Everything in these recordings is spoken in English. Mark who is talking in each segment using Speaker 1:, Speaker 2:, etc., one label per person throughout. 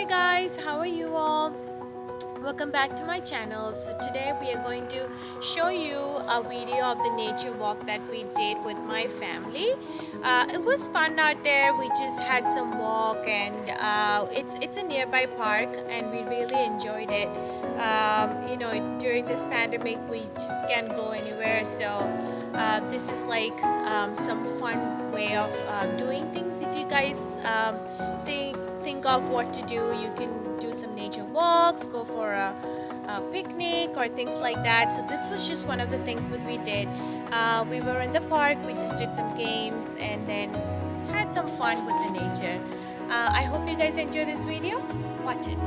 Speaker 1: guys, how are you all? Welcome back to my channel. So today we are going to show you a video of the nature walk that we did with my family. It was fun out there. We just had some walk, and it's a nearby park, and we really enjoyed it. During this pandemic we just can't go anywhere, so this is like some fun way of doing things. If you guys think of what to do, you can do some nature walks, go for a picnic or things like that. So this was just one of the things that we did. We were in the park, we just did some games and then had some fun with the nature. I hope you guys enjoy this video. Watch it.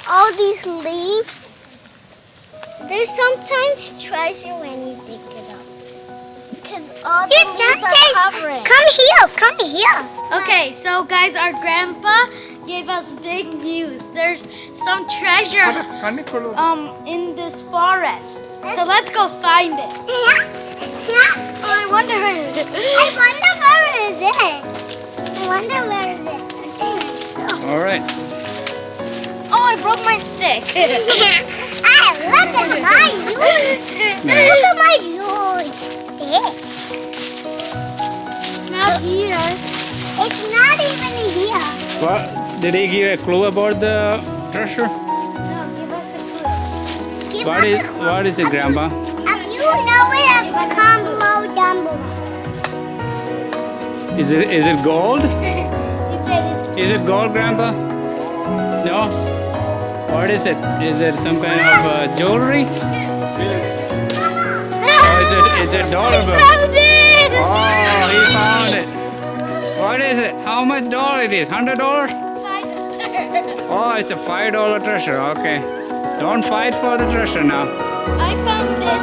Speaker 2: All these leaves, there's sometimes treasure when you dig it up because all the leaves are covering. Come here.
Speaker 3: Okay, so guys, our grandpa gave us big news. There's some treasure in this forest. So let's go find it.
Speaker 2: Yeah.
Speaker 3: Oh, I wonder where it is.
Speaker 2: I wonder where it is.
Speaker 4: All right.
Speaker 3: Oh, I broke my stick.
Speaker 2: Look at my huge stick.
Speaker 3: It's not here.
Speaker 2: It's not even here.
Speaker 4: What? Did he give a clue about the treasure?
Speaker 3: No, give us a clue.
Speaker 4: What is it, Grandpa?
Speaker 2: If you know it, comment below down below.
Speaker 4: Is it gold?
Speaker 3: He said it's...
Speaker 4: Is it gold, Grandpa? No? What is it? Is it some kind of jewelry? Oh, it's a dollar bill.
Speaker 3: found it!
Speaker 4: Oh, he found it. What is it? How much dollar it is? $100? Oh, it's a $5 treasure. Okay. Don't fight for the treasure now.
Speaker 3: I found it.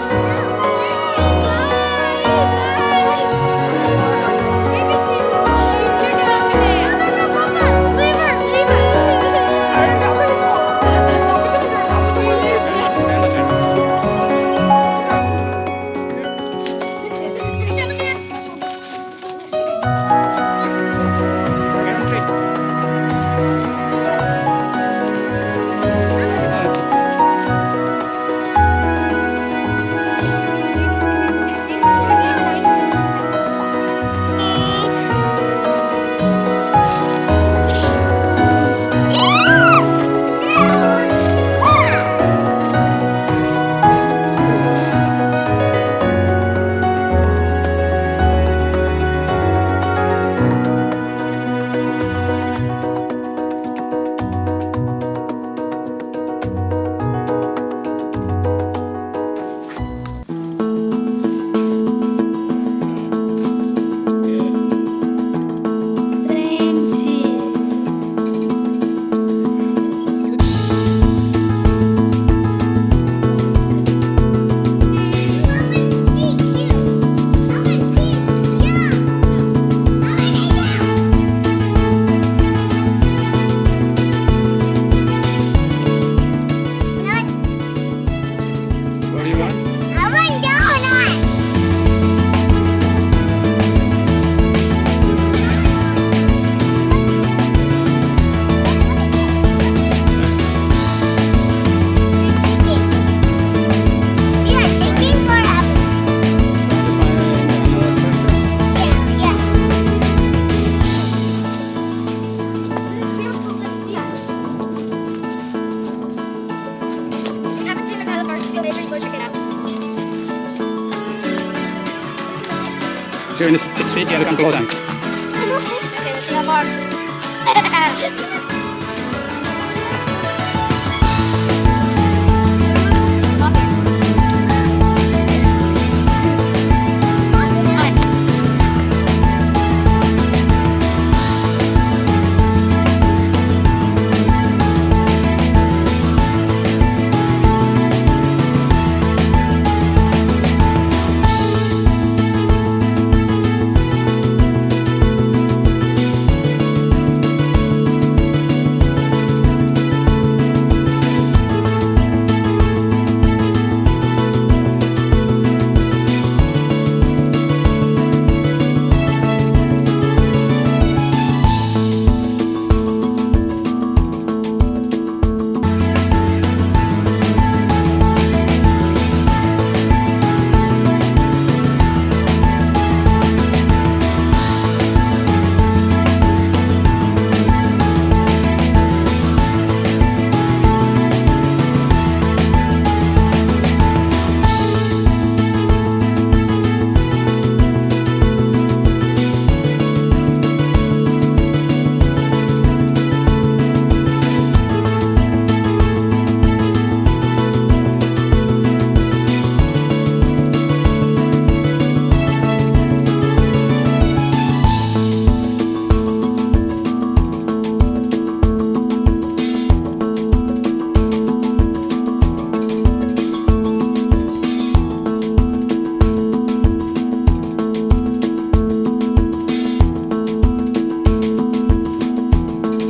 Speaker 4: If you're going to speak, you have to come close.
Speaker 3: Okay, let's have our.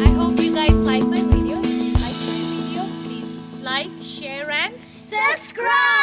Speaker 1: I hope you guys like my video. If you like my video, please like, share and
Speaker 2: Subscribe!